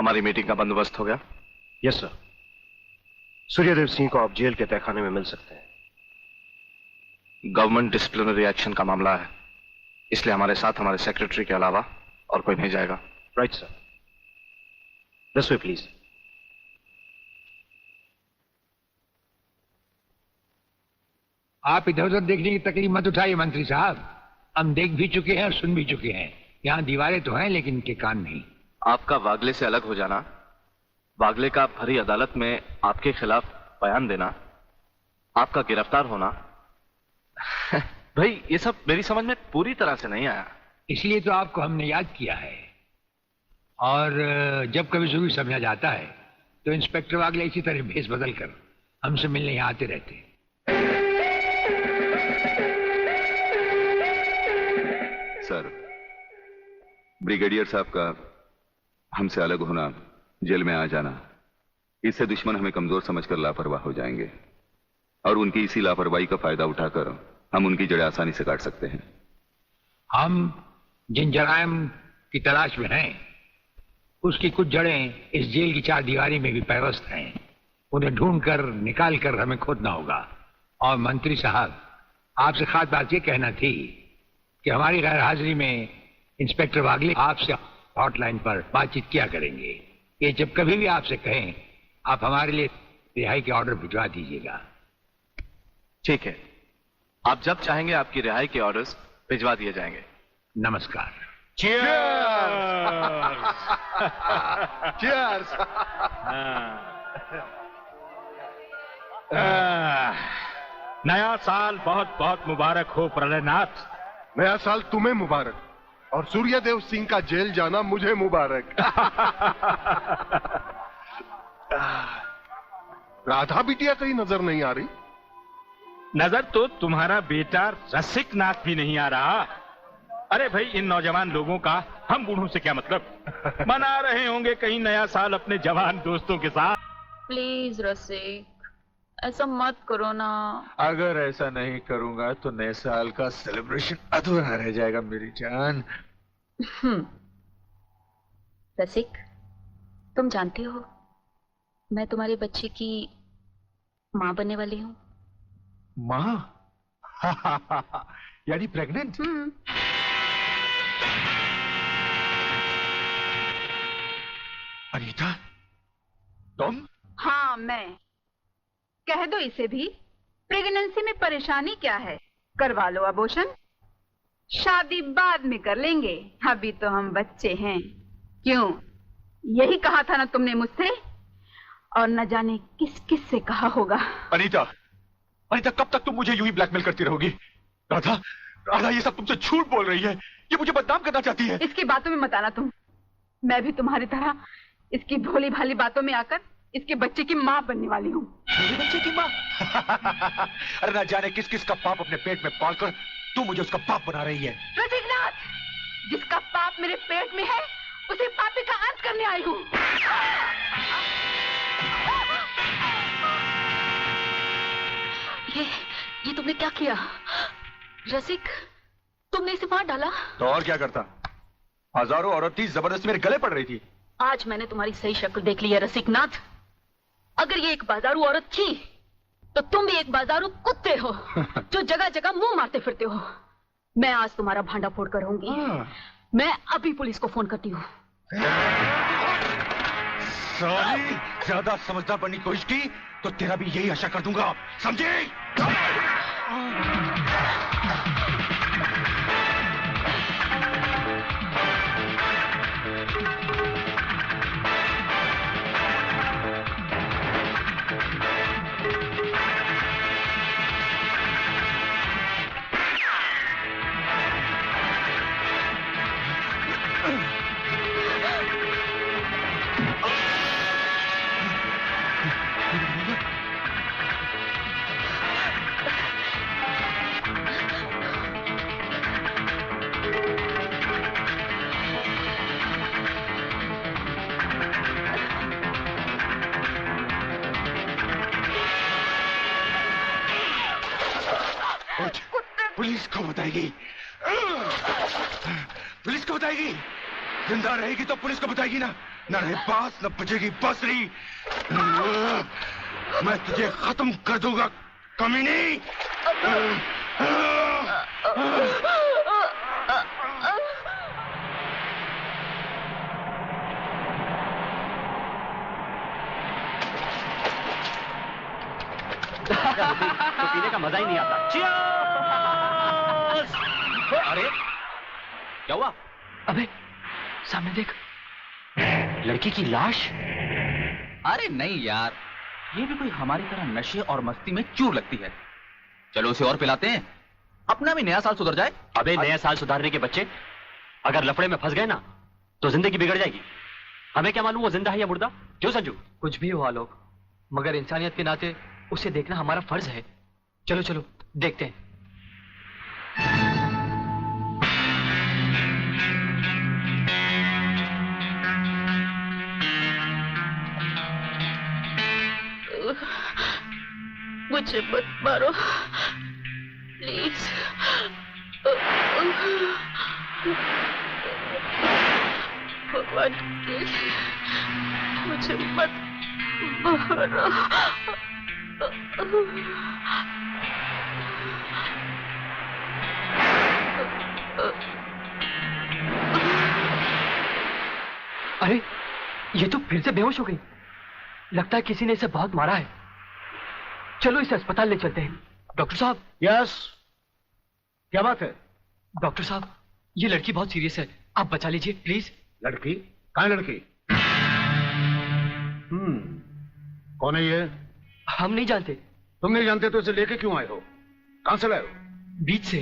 हमारी मीटिंग का बंदोबस्त हो गया? Yes sir. सूर्यदेव सिंह को आप जेल के तहखाने में मिल सकते हैं। गवर्नमेंट डिसिप्लिनरी एक्शन का मामला है, इसलिए हमारे साथ हमारे सेक्रेटरी के अलावा और कोई नहीं जाएगा। Right sir. This way please. आप इधर उधर देखने की तकलीफ मत उठाइए मंत्री साहब, हम देख भी चुके हैं और सुन भी चुके हैं। यहाँ दीवारें तो हैं लेकिन इनके कान नहीं। आपका वागले से अलग हो जाना, वागले का भरी अदालत में आपके खिलाफ बयान देना, आपका गिरफ्तार होना भाई ये सब मेरी समझ में पूरी तरह से नहीं आया। इसलिए तो आपको हमने याद किया है। और जब कभी सुबह समझा जाता है तो इंस्पेक्टर वागले इसी तरह भेस बदल कर हमसे मिलने यहाँ आते रहते हैं। सर, ब्रिगेडियर साहब का हमसे अलग होना, जेल में आ जाना, इससे दुश्मन हमें कमजोर समझकर लापरवाह हो जाएंगे और उनकी इसी लापरवाही का फायदा उठाकर हम उनकी जड़ें आसानी से काट सकते हैं। हम जिन जराइम की तलाश में हैं, उसकी कुछ जड़ें इस जेल की चार दीवारी में भी पैवस्त हैं। उन्हें ढूंढकर निकाल कर हमें खोदना होगा। और मंत्री साहब, आपसे खास बात ये कहना थी कि हमारी गैर हाजिरी में इंस्पेक्टर वागले आपसे हॉटलाइन पर बातचीत किया करेंगे। ये जब कभी भी आपसे कहें, आप हमारे लिए रिहाई के ऑर्डर भिजवा दीजिएगा। ठीक है, आप जब चाहेंगे आपकी रिहाई के ऑर्डर्स भिजवा दिए जाएंगे। नमस्कार। Cheers! नया साल बहुत बहुत मुबारक हो प्रलयनाथ। नया साल तुम्हें मुबारक और सूर्यदेव सिंह का जेल जाना मुझे मुबारक। राधा बिटिया कहीं नजर नहीं आ रही। नजर तो तुम्हारा बेटा रसिक नाथ भी नहीं आ रहा। अरे भाई, इन नौजवान लोगों का हम बूढ़ों से क्या मतलब? मना रहे होंगे कहीं नया साल अपने जवान दोस्तों के साथ। प्लीज रसिक, ऐसा मत करो ना। अगर ऐसा नहीं करूंगा तो नए साल का सेलिब्रेशन अधूरा रह जाएगा मेरी जान। रसिक, तुम जानते हो मैं तुम्हारे बच्चे की माँ बनने वाली हूँ। माँ? यानी प्रेग्नेंट? अनीता, तुम? हाँ, मैं। कह दो इसे भी, प्रेगनेंसी में परेशानी क्या है, करवा लो अबॉर्शन। शादी बाद में कर लेंगे, अभी तो हम बच्चे हैं। क्यों, यही कहा था ना तुमने मुझसे? और न जाने किस किस से कहा होगा। अनीता, अनीता, कब तक तुम मुझे यूं ही ब्लैकमेल करती रहोगी? राधा, राधा ये सब तुमसे झूठ बोल रही है। ये मुझे बदनाम करना चाहती है। इसकी बातों में मत आना तुम। मैं भी तुम्हारी तरह इसकी भोली भाली बातों में आकर इसके बच्चे की माँ बनने वाली हूँ। मेरे बच्चे की माँ? अरे ना जाने किस किस का पाप अपने पेट में पालकर तू मुझे उसका पाप बना रही है। रसिकनाथ, जिसका पाप मेरे पेट में है, उसे पापी का अंत करने आई हूँ। ये तुमने क्या किया? रसिक, तुमने इसे मार डाला? तो और क्या करता? हजारों औरतें जबरदस्ती मेरे गले पड़ रही थी। आज मैंने तुम्हारी सही शक्ल देख ली है रसिकनाथ। अगर ये एक बाजारू औरत थी तो तुम भी एक बाजारू कुत्ते हो जो जगह जगह मुंह मारते फिरते हो। मैं आज तुम्हारा भांडा फोड़ कर रहूंगी। मैं अभी पुलिस को फोन करती हूँ। साली, ज्यादा समझदार बनने की कोशिश की तो तेरा भी यही आशा कर दूंगा, समझे? पुलिस को बताएगी, पुलिस को बताएगी। जिंदा रहेगी तो पुलिस को बताएगी ना। न रहे बांस न बजेगी बांसुरी। मैं तुझे खत्म कर दूंगा कमीनी। तो पीने का मजा ही नहीं आता। अरे क्या हुआ? अबे सामने देख, लड़की की लाश। अरे नहीं यार, ये भी कोई हमारी तरह नशे और मस्ती में चूर लगती है। चलो उसे और पिलाते हैं, अपना भी नया साल सुधर जाए। अबे नया साल सुधारने के बच्चे, अगर लफड़े में फंस गए ना तो जिंदगी बिगड़ जाएगी। हमें क्या मालूम वो जिंदा है या मुर्दा? क्यों संजू? कुछ भी हुआ लोग, मगर इंसानियत के नाते उसे देखना हमारा फर्ज है। चलो चलो देखते हैं। मुझे मत मारो प्लीज। भगवान के लिए मुझे मत मारो। अरे ये तो फिर से बेहोश हो गई। लगता है किसी ने इसे बहुत मारा है। चलो इसे अस्पताल ले चलते हैं। डॉक्टर साहब। यस, क्या बात है? डॉक्टर साहब, ये लड़की बहुत सीरियस है, आप बचा लीजिए प्लीज। लड़की? कहाँ है लड़की? कौन है ये? हम नहीं जानते। तुम नहीं जानते तो इसे लेके क्यों आए हो? कहां से लाए हो? बीच से।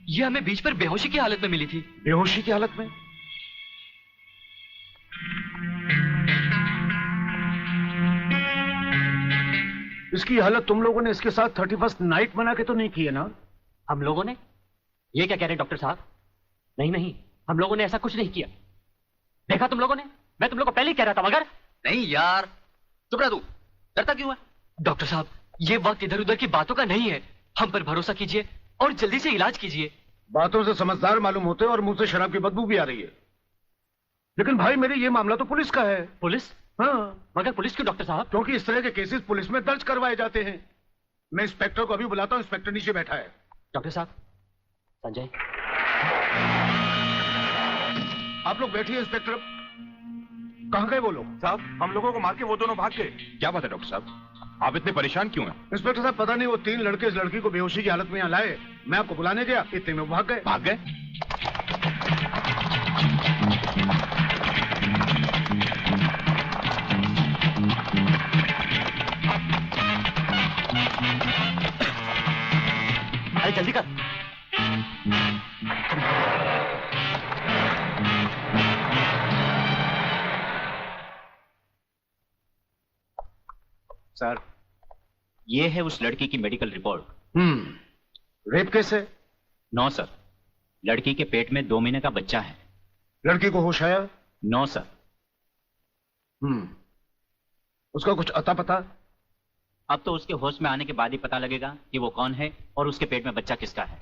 ये हमें बीच पर बेहोशी की हालत में मिली थी। बेहोशी की हालत में? इसकी हालत तुम लोगों ने इसके साथ 31st नाइट मना के तो नहीं की है ना? हम लोगों ने? ये क्या कह रहे हैं डॉक्टर साहब? नहीं नहीं, हम लोगों ने ऐसा कुछ नहीं किया। देखा तुम लोगों ने? मैं तुम लोगों को पहले ही कह रहा था। मगर नहीं यार, चुप रह तू, डरता क्यों है? डॉक्टर साहब, ये वक्त इधर उधर की बातों का नहीं है। हम पर भरोसा कीजिए और जल्दी से इलाज कीजिए। बातों से समझदार मालूम होते और मुंह से शराब की बदबू भी आ रही है। लेकिन भाई मेरे ये मामला तो पुलिस का है। पुलिस? हाँ। मगर पुलिस क्यों डॉक्टर साहब? क्योंकि इस तरह के केसेस पुलिस में दर्ज करवाए जाते हैं। मैं इंस्पेक्टर को अभी बुलाता हूँ। इंस्पेक्टर नीचे बैठा है। डॉक्टर साहब, संजय। आप लोग बैठिए। इंस्पेक्टर, कहाँ गए वो लोग? साहब, हम लोगों को मार के वो दोनों भाग गए। क्या बात है डॉक्टर साहब, आप इतने परेशान क्यों हैं? इंस्पेक्टर साहब, पता नहीं वो 3 लड़के इस लड़की को बेहोशी की हालत में यहाँ लाए। मैं आपको बुलाने गया, इतने में वो भाग गए। भाग गए? अरे जल्दी कर। सर, ये है उस लड़की की मेडिकल रिपोर्ट। रेप केस है? नो सर, लड़की के पेट में 2 महीने का बच्चा है। लड़की को होश आया? No sir. उसका कुछ अता पता? अब तो उसके होश में आने के बाद ही पता लगेगा कि वो कौन है और उसके पेट में बच्चा किसका है।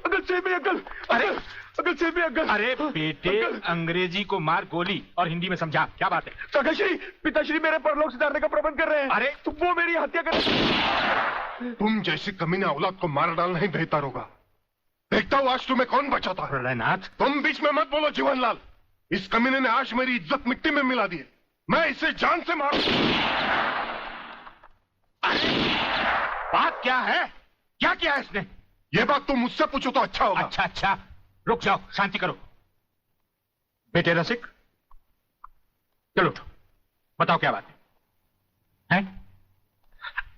अंकल सेब अंकल। अरे अंकल सेब अंकल। अरे बेटे, अंग्रेजी को मार गोली और हिंदी में समझा। क्या बात है? काकाश्री, पिताश्री मेरे परलोक सुधारने का प्रबंध कर रहे हैं। अरे तुम वो मेरी हत्या कर। तुम जैसी कमीना औलाद को मार डालना ही बेहतर होगा। देखता हूँ आज तुम्हें कौन बचाता है। प्रलयनाथ, तुम बीच में मत बोलो जीवनलाल। इस कमीने ने आज मेरी इज्जत मिट्टी में मिला दी है। मैं इसे जान से मारू। बात क्या है? क्या किया इसने? ये बात तुम मुझसे पूछो तो अच्छा होगा। अच्छा अच्छा, रुक जाओ, शांति करो। बेटे रसिक, चलो उठो, बताओ क्या बात है?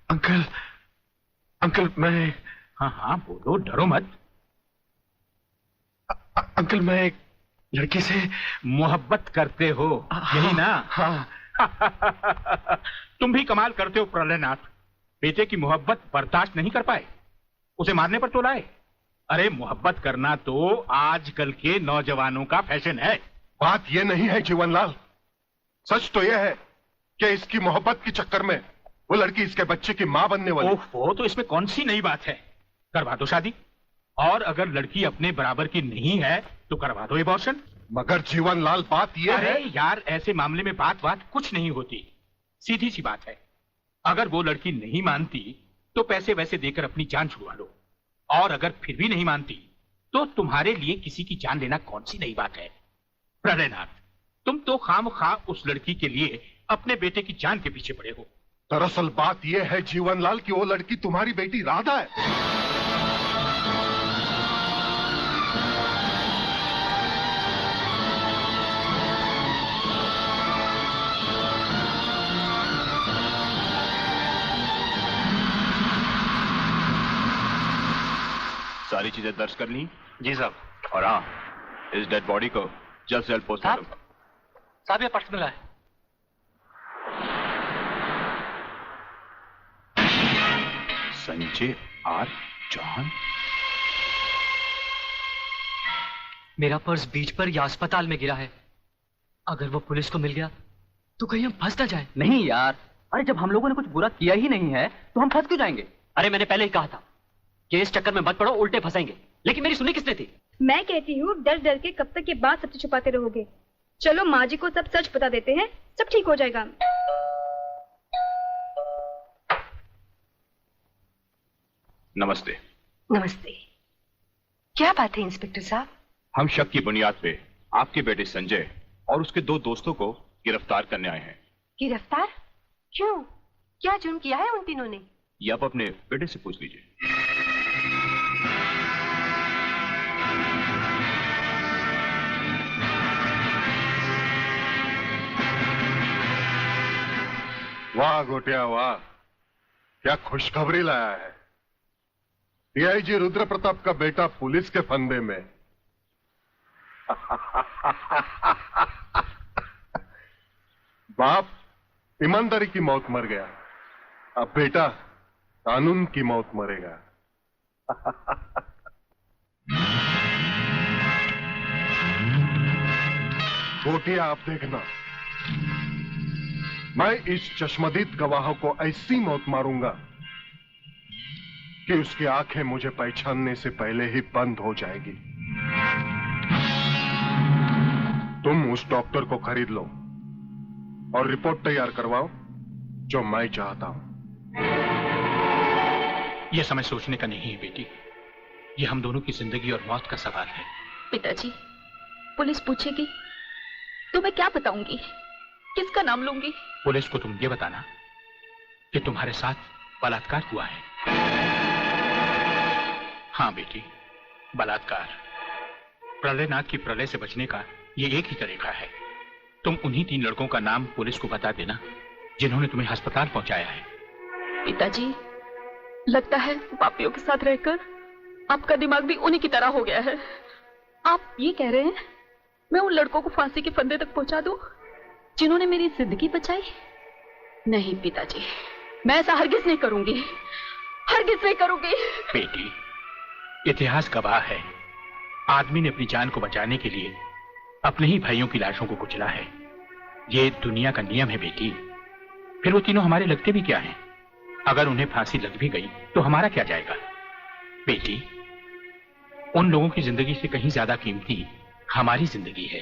अंकल, अंकल मैं। हाँ हाँ बोलो, डरो मत। अंकल मैं एक लड़की से मोहब्बत करते हो, यही ना? हाँ। तुम भी कमाल करते हो प्रलयनाथ। बेटे की मोहब्बत बर्दाश्त नहीं कर पाए, उसे मारने पर तो लाए। अरे मोहब्बत करना तो आजकल के नौजवानों का फैशन है। बात यह नहीं है जीवनलाल, सच तो यह है कि इसकी मोहब्बत के चक्कर में वो लड़की इसके बच्चे की मां बनने वाली। ओहो, तो इसमें कौन सी नई बात है? करवा दो शादी। और अगर लड़की अपने बराबर की नहीं है तो करवा दो एबॉर्शन। मगर जीवनलाल बात यह है। अरे यार, ऐसे मामले में बात कुछ नहीं होती। सीधी सी बात है, अगर वो लड़की नहीं मानती तो पैसे वैसे देकर अपनी जान छुड़वा लो, और अगर फिर भी नहीं मानती तो तुम्हारे लिए किसी की जान लेना कौन सी नई बात है। प्रलयनाथ, तुम तो खामखा उस लड़की के लिए अपने बेटे की जान के पीछे पड़े हो। दरअसल बात यह है जीवनलाल कि वो लड़की तुम्हारी बेटी राधा है। सारी चीजें दर्ज कर ली? जी साहब। और हाँ, इस डेड बॉडी को जल्द से जल्द पोस्टमार्टम। साहब ये पर्स मिला है। संजय आर चौहान। मेरा पर्स बीच पर या अस्पताल में गिरा है। अगर वो पुलिस को मिल गया तो कहीं हम फंस ना जाए। नहीं यार, अरे जब हम लोगों ने कुछ बुरा किया ही नहीं है तो हम फंस क्यों जाएंगे? अरे मैंने पहले ही कहा था कि इस चक्कर में मत पड़ो, उल्टे फंसेंगे। लेकिन मेरी सुनी किसने थी? मैं कहती हूँ डर डर के कब तक ये बात सच छुपाते रहोगे। चलो माँ जी को सब सच बता देते हैं, सब ठीक हो जाएगा। नमस्ते। नमस्ते। क्या बात है इंस्पेक्टर साहब? हम शक की बुनियाद पे आपके बेटे संजय और उसके 2 दोस्तों को गिरफ्तार करने आए हैं। गिरफ्तार? क्यों? क्या जुर्म किया है उन तीनों ने? ये आप अपने बेटे से पूछ लीजिए। वाह गोटिया वाह, क्या खुशखबरी लाया है। डीआईजी रुद्र प्रताप का बेटा पुलिस के फंदे में। बाप ईमानदारी की मौत मर गया, अब बेटा कानून की मौत मरेगा। गोटिया आप देखना, मैं इस चश्मदीद गवाह को ऐसी मौत मारूंगा कि उसकी आंखें मुझे पहचानने से पहले ही बंद हो जाएगी। तुम उस डॉक्टर को खरीद लो और रिपोर्ट तैयार करवाओ जो मैं चाहता हूं। यह समय सोचने का नहीं है बेटी, यह हम दोनों की जिंदगी और मौत का सवाल है। पिताजी, पुलिस पूछेगी तो मैं क्या बताऊंगी? किसका नाम लूंगी? पुलिस को तुम ये बताना कि तुम्हारे साथ बलात्कार हुआ है। हाँ बेटी, बलात्कार। प्रलयनाथ की प्रलय से बचने का ये एक ही तरीका है। तुम उन्हीं 3 लड़कों का नाम पुलिस को बता देना जिन्होंने तुम्हें अस्पताल पहुंचाया है। पिताजी, लगता है पापियों के साथ रहकर आपका दिमाग भी उन्हीं की तरह हो गया है। आप ये कह रहे हैं मैं उन लड़कों को फांसी के फंदे तक पहुंचा दूं जिन्होंने मेरी जिंदगी बचाई? नहीं पिताजी, मैं ऐसा हरगिज नहीं करूंगी, हरगिज नहीं करूंगी। बेटी, इतिहास गवाह है, आदमी ने अपनी जान को बचाने के लिए अपने ही भाइयों की लाशों को कुचला है। ये दुनिया का नियम है बेटी। फिर वो तीनों हमारे लगते भी क्या हैं? अगर उन्हें फांसी लग भी गई तो हमारा क्या जाएगा? बेटी, उन लोगों की जिंदगी से कहीं ज्यादा कीमती हमारी जिंदगी है।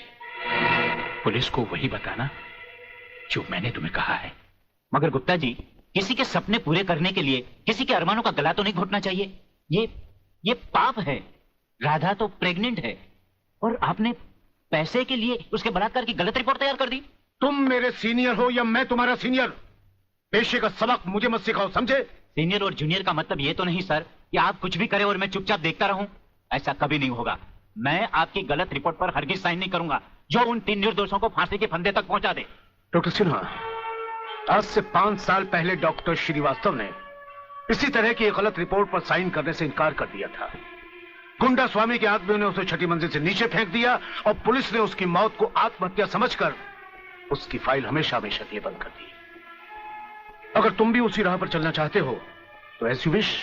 पुलिस को वही बताना जो मैंने तुम्हें कहा है। मगर गुप्ता जी, किसी के सपने पूरे करने के लिए किसी के अरमानों का गला तो नहीं घोटना चाहिए। ये पाप है। राधा तो प्रेग्नेंट है और आपने पैसे के लिए उसके बलात्कार की गलत रिपोर्ट तैयार कर दी। तुम मेरे सीनियर हो या मैं तुम्हारा सीनियर, पेशे का सबक मुझे मत सिखाओ, समझे? सीनियर और जूनियर का मतलब ये तो नहीं सर कि आप कुछ भी करें और मैं चुपचाप देखता रहूं। ऐसा कभी नहीं होगा। मैं आपकी गलत रिपोर्ट पर हरगिज साइन नहीं करूंगा जो उन 3 निर्दोषों को फांसी के फंदे तक पहुंचा दे। डॉक्टर सिन्हा, आज से 5 साल पहले डॉक्टर श्रीवास्तव ने इसी तरह की एक गलत रिपोर्ट पर साइन करने से इनकार कर दिया था। गुंडा स्वामी के आदमियों ने उसे 6ठी मंजिल से नीचे फेंक दिया और पुलिस ने उसकी मौत को आत्महत्या समझकर उसकी फाइल हमेशा हमेशा के लिए बंद कर दी। अगर तुम भी उसी राह पर चलना चाहते हो तो एज यू विश।